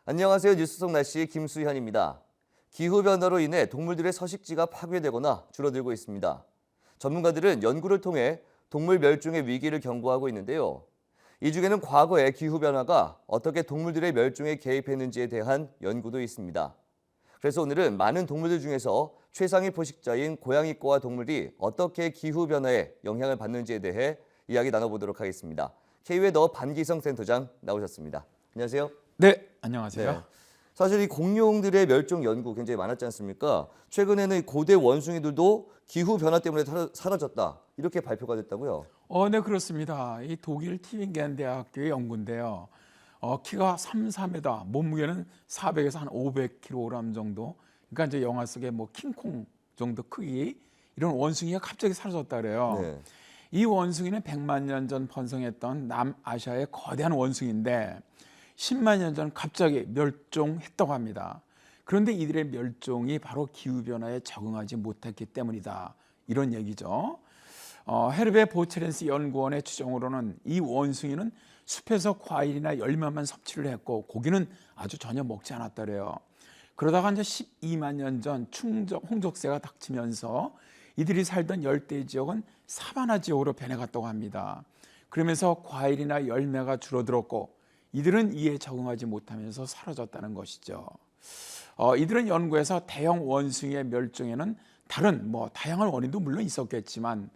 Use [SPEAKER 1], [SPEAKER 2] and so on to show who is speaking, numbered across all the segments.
[SPEAKER 1] 안녕하세요. 뉴스 속 날씨 김수현입니다. 기후변화로 인해 동물들의 서식지가 파괴되거나 줄어들고 있습니다. 전문가들은 연구를 통해 동물 멸종의 위기를 경고하고 있는데요. 이 중에는 과거의 기후변화가 어떻게 동물들의 멸종에 개입했는지에 대한 연구도 있습니다. 그래서 오늘은 많은 동물들 중에서 최상위 포식자인 고양이과와 동물이 어떻게 기후변화에 영향을 받는지에 대해 이야기 나눠보도록 하겠습니다. KU의 반기성 센터장 나오셨습니다. 안녕하세요.
[SPEAKER 2] 네, 안녕하세요.
[SPEAKER 1] 네. 사실 이 공룡들의 멸종 연구 굉장히 많았지 않습니까? 최근에는 이 고대 원숭이들도 기후 변화 때문에 사라졌다 이렇게 발표가 됐다고요?
[SPEAKER 2] 네, 그렇습니다. 이 독일 티빙겐 대학교의 연구인데요. 키가 4m, 몸무게는 400에서 한 500kg 정도. 그러니까 이제 영화 속의 뭐 킹콩 정도 크기 이런 원숭이가 갑자기 사라졌다 그래요.
[SPEAKER 1] 네.
[SPEAKER 2] 이 원숭이는 100만 년 전 번성했던 남아시아의 거대한 원숭이인데 10만 년 전 갑자기 멸종했다고 합니다. 그런데 이들의 멸종이 바로 기후변화에 적응하지 못했기 때문이다. 이런 얘기죠. 헤르베 보체렌스 연구원의 추정으로는 이 원숭이는 숲에서 과일이나 열매만 섭취를 했고 고기는 아주 전혀 먹지 않았다래요. 그러다가 이제 12만 년 전 홍적세가 닥치면서 이들이 살던 열대 지역은 사바나 지역으로 변해갔다고 합니다. 그러면서 과일이나 열매가 줄어들었고 이들은 이에 적응하지 못하면서 사라졌다는 것이죠. 이들은 연구에서 대형 원숭이의 멸종에는 다른 다양한 원인도 물론 있었겠지만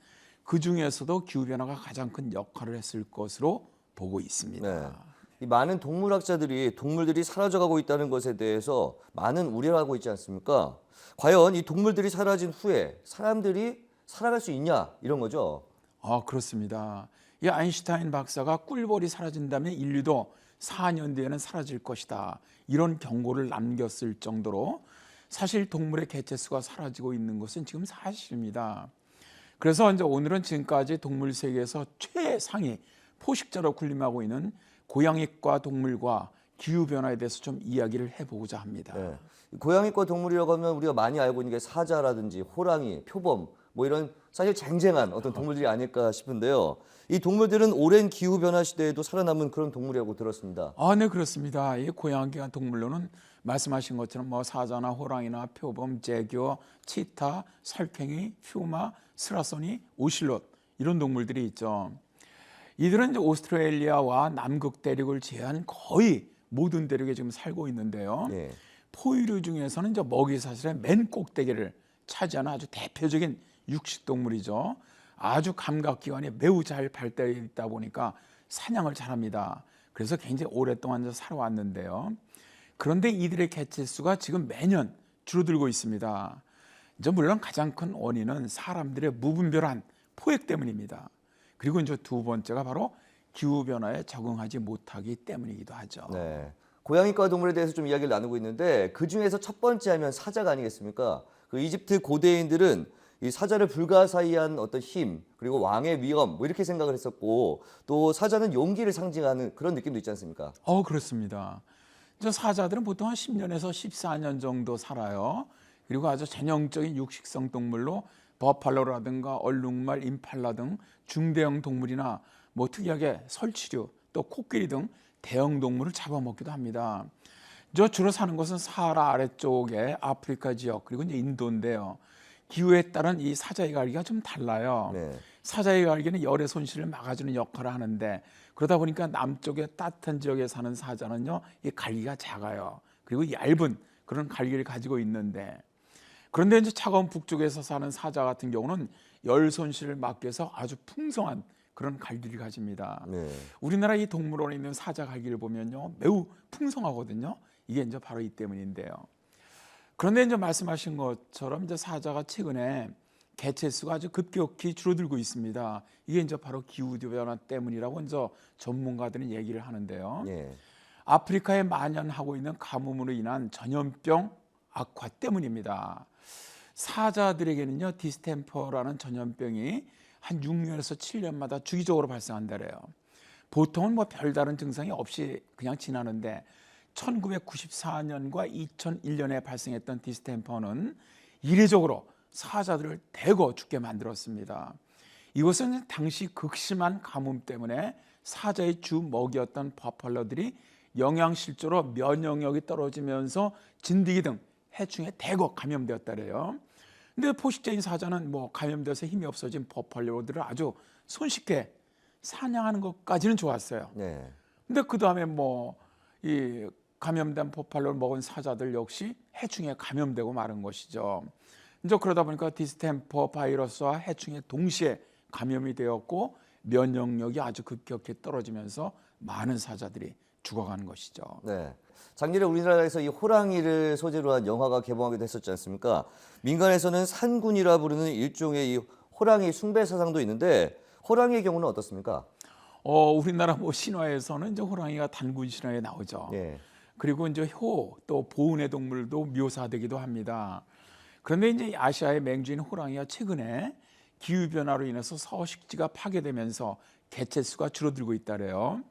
[SPEAKER 2] 그 중에서도 기후변화가 가장 큰 역할을 했을 것으로 보고 있습니다.
[SPEAKER 1] 네. 이 많은 동물학자들이 동물들이 사라져가고 있다는 것에 대해서 많은 우려를 하고 있지 않습니까? 과연 이 동물들이 사라진 후에 사람들이 살아갈 수 있냐 이런 거죠.
[SPEAKER 2] 그렇습니다. 이 아인슈타인 박사가 꿀벌이 사라진다면 인류도 4년 뒤에는 사라질 것이다. 이런 경고를 남겼을 정도로 사실 동물의 개체수가 사라지고 있는 것은 지금 사실입니다. 그래서 이제 오늘은 지금까지 동물 세계에서 최상위 포식자로 군림하고 있는 고양이과 동물과 기후변화에 대해서 좀 이야기를 해보고자 합니다.
[SPEAKER 1] 네. 고양이과 동물이라고 하면 우리가 많이 알고 있는 게 사자라든지 호랑이, 표범 뭐 이런 사실 쟁쟁한 어떤 동물들이 아닐까 싶은데요. 이 동물들은 오랜 기후 변화 시대에도 살아남은 그런 동물이라고 들었습니다.
[SPEAKER 2] 네, 그렇습니다. 이 고양이과 동물로는 말씀하신 것처럼 사자나 호랑이나 표범, 제규어, 치타, 살쾡이, 퓨마, 스라소니, 오실롯 이런 동물들이 있죠. 이들은 이제 오스트레일리아와 남극 대륙을 제외한 거의 모든 대륙에 지금 살고 있는데요.
[SPEAKER 1] 네.
[SPEAKER 2] 포유류 중에서는 이제 먹이사슬의 맨 꼭대기를 차지하는 아주 대표적인 육식동물이죠. 아주 감각기관이 매우 잘 발달되어 있다 보니까 사냥을 잘합니다. 그래서 굉장히 오랫동안 살아왔는데요. 그런데 이들의 개체수가 지금 매년 줄어들고 있습니다. 이제 물론 가장 큰 원인은 사람들의 무분별한 포획 때문입니다. 그리고 이제 두 번째가 바로 기후변화에 적응하지 못하기 때문이기도 하죠.
[SPEAKER 1] 네. 고양이과 동물에 대해서 좀 이야기를 나누고 있는데 그 중에서 첫 번째 하면 사자가 아니겠습니까? 그 이집트 고대인들은 이 사자를 불가사의한 어떤 힘 그리고 왕의 위엄 뭐 이렇게 생각을 했었고 또 사자는 용기를 상징하는 그런 느낌도 있지 않습니까?
[SPEAKER 2] 그렇습니다. 저 사자들은 보통 한 10년에서 14년 정도 살아요. 그리고 아주 전형적인 육식성 동물로 버팔로라든가 얼룩말, 임팔라 등 중대형 동물이나 특이하게 설치류, 또 코끼리 등 대형 동물을 잡아먹기도 합니다. 저 주로 사는 곳은 사하라 아래쪽의 아프리카 지역 그리고 이제 인도인데요. 기후에 따른 이 사자의 갈기가 좀 달라요.
[SPEAKER 1] 네.
[SPEAKER 2] 사자의 갈기는 열의 손실을 막아주는 역할을 하는데 그러다 보니까 남쪽의 따뜻한 지역에 사는 사자는요, 이 갈기가 작아요. 그리고 얇은 그런 갈기를 가지고 있는데 그런데 이제 차가운 북쪽에서 사는 사자 같은 경우는 열 손실을 막기 위해서 아주 풍성한 그런 갈기를 가집니다.
[SPEAKER 1] 네.
[SPEAKER 2] 우리나라 이 동물원에 있는 사자 갈기를 보면요, 매우 풍성하거든요. 이게 이제 바로 이 때문인데요. 그런데 이제 말씀하신 것처럼 이제 사자가 최근에 개체수가 아주 급격히 줄어들고 있습니다. 이게 이제 바로 기후 변화 때문이라고 이제 전문가들은 얘기를 하는데요.
[SPEAKER 1] 네.
[SPEAKER 2] 아프리카에 만연하고 있는 가뭄으로 인한 전염병 악화 때문입니다. 사자들에게는요, 디스템퍼라는 전염병이 한 6년에서 7년마다 주기적으로 발생한다래요. 보통은 별다른 증상이 없이 그냥 지나는데 1994년과 2001년에 발생했던 디스템퍼는 이례적으로 사자들을 대거 죽게 만들었습니다. 이것은 당시 극심한 가뭄 때문에 사자의 주 먹이였던 버팔로들이 영양실조로 면역력이 떨어지면서 진드기 등 해충에 대거 감염되었다래요. 근데 포식자인 사자는 뭐 감염돼서 힘이 없어진 버팔로들을 아주 손쉽게 사냥하는 것까지는 좋았어요.
[SPEAKER 1] 네.
[SPEAKER 2] 근데 그 다음에 뭐 이 감염된 버팔로를 먹은 사자들 역시 해충에 감염되고 마른 것이죠. 이제 그러다 보니까 디스템퍼 바이러스와 해충에 동시에 감염이 되었고 면역력이 아주 급격히 떨어지면서 많은 사자들이 죽어가는 것이죠.
[SPEAKER 1] 네. 작년에 우리나라에서 이 호랑이를 소재로 한 영화가 개봉하기도 했었지 않습니까? 민간에서는 산군이라 부르는 일종의 이 호랑이 숭배 사상도 있는데 호랑이의 경우는 어떻습니까?
[SPEAKER 2] 우리나라 뭐 신화에서는 이제 호랑이가 단군 신화에 나오죠.
[SPEAKER 1] 예.
[SPEAKER 2] 그리고 이제 효 또 보훈의 동물도 묘사되기도 합니다. 그런데 이제 아시아의 맹주인 호랑이가 최근에 기후 변화로 인해서 서식지가 파괴되면서 개체 수가 줄어들고 있다래요.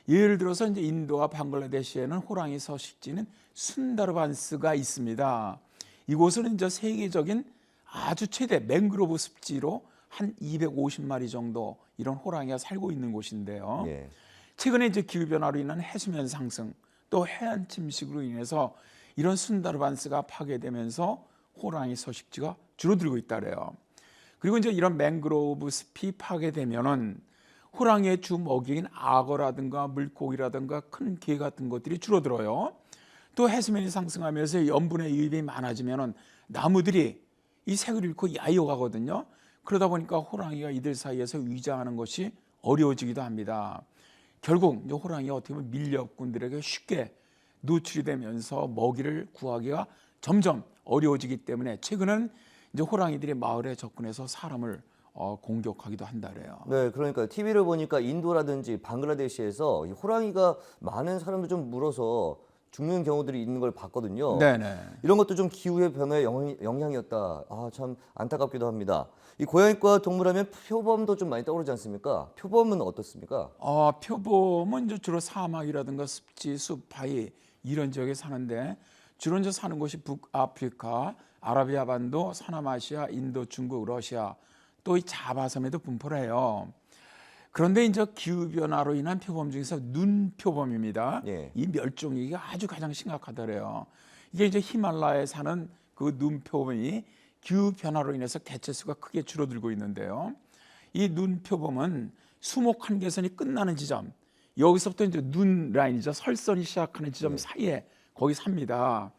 [SPEAKER 2] 예를 들어서 이제 인도와 방글라데시에는 호랑이 서식지는 순다르반스가 있습니다. 이곳은 이제 세계적인 아주 최대 맹그로브 습지로 한 250마리 정도 이런 호랑이가 살고 있는 곳인데요.
[SPEAKER 1] 예.
[SPEAKER 2] 최근에 이제 기후 변화로 인한 해수면 상승 또 해안 침식으로 인해서 이런 순다르반스가 파괴되면서 호랑이 서식지가 줄어들고 있다래요. 그리고 이제 이런 맹그로브 숲이 파괴되면은 호랑이의 주 먹이인 악어라든가 물고기라든가 큰 게 같은 것들이 줄어들어요. 또 해수면이 상승하면서 염분의 유입이 많아지면은 나무들이 이 색을 잃고 야이어가거든요. 그러다 보니까 호랑이가 이들 사이에서 위장하는 것이 어려워지기도 합니다. 결국 이제 호랑이가 어떻게 보면 밀렵꾼들에게 쉽게 노출이 되면서 먹이를 구하기가 점점 어려워지기 때문에 최근은 이제 호랑이들이 마을에 접근해서 사람을 공격하기도 한다래요.
[SPEAKER 1] 네, 그러니까 TV를 보니까 인도라든지 방글라데시에서 이 호랑이가 많은 사람들 좀 물어서 죽는 경우들이 있는 걸 봤거든요.
[SPEAKER 2] 네네.
[SPEAKER 1] 이런 것도 좀 기후의 변화의 영향이었다. 아, 참 안타깝기도 합니다. 이 고양이과 동물하면 표범도 좀 많이 떠오르지 않습니까? 표범은 어떻습니까?
[SPEAKER 2] 표범은 이제 주로 사막이라든가 습지, 숲, 바위 이런 지역에 사는데 주로 이제 사는 곳이 북아프리카, 아라비아 반도, 서남아시아, 인도, 중국, 러시아 또 이 자바섬에도 분포를 해요. 그런데 이제 기후 변화로 인한 표범 중에서 눈표범입니다.
[SPEAKER 1] 예.
[SPEAKER 2] 이 멸종위기가 아주 가장 심각하더래요. 이게 이제 히말라야에 사는 그 눈표범이 기후 변화로 인해서 개체 수가 크게 줄어들고 있는데요. 이 눈표범은 수목 한계선이 끝나는 지점, 여기서부터 이제 눈 라인이죠. 설선이 시작하는 지점 사이에 거기 삽니다.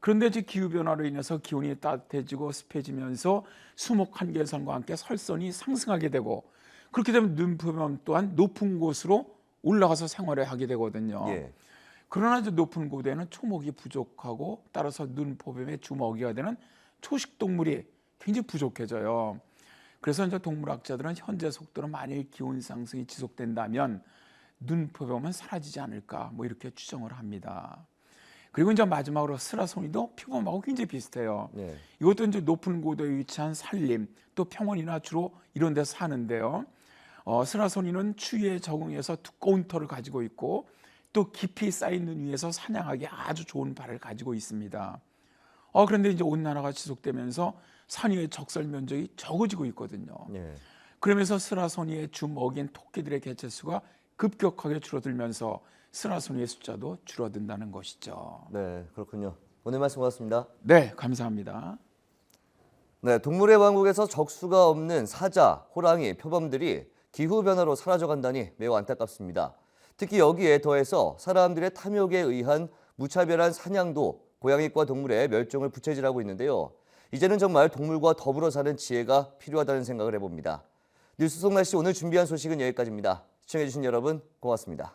[SPEAKER 2] 그런데 이제 기후 변화로 인해서 기온이 따뜻해지고 습해지면서 수목 한계선과 함께 설선이 상승하게 되고 그렇게 되면 눈표범 또한 높은 곳으로 올라가서 생활을 하게 되거든요.
[SPEAKER 1] 예.
[SPEAKER 2] 그러나 이제 높은 곳에는 초목이 부족하고 따라서 눈표범의 주먹이가 되는 초식 동물이 굉장히 부족해져요. 그래서 이제 동물학자들은 현재 속도로 만일 기온 상승이 지속된다면 눈표범은 사라지지 않을까 뭐 이렇게 추정을 합니다. 그리고 이제 마지막으로 스라소니도 표범하고 굉장히 비슷해요.
[SPEAKER 1] 네.
[SPEAKER 2] 이것도 이제 높은 고도에 위치한 산림 또 평원이나 주로 이런 데서 사는데요. 스라소니는 추위에 적응해서 두꺼운 털을 가지고 있고 또 깊이 쌓인 눈 위에서 사냥하기 아주 좋은 발을 가지고 있습니다. 그런데 이제 온난화가 지속되면서 산 위의 적설 면적이 적어지고 있거든요.
[SPEAKER 1] 예.
[SPEAKER 2] 그러면서 스라소니의 주 먹이인 토끼들의 개체 수가 급격하게 줄어들면서 스라소니의 숫자도 줄어든다는 것이죠.
[SPEAKER 1] 네, 그렇군요. 오늘 말씀 고맙습니다.
[SPEAKER 2] 네, 감사합니다.
[SPEAKER 1] 네, 동물의 왕국에서 적수가 없는 사자, 호랑이, 표범들이 기후변화로 사라져간다니 매우 안타깝습니다. 특히 여기에 더해서 사람들의 탐욕에 의한 무차별한 사냥도 고양이과 동물의 멸종을 부채질하고 있는데요. 이제는 정말 동물과 더불어 사는 지혜가 필요하다는 생각을 해봅니다. 뉴스 속 날씨 오늘 준비한 소식은 여기까지입니다. 시청해주신 여러분 고맙습니다.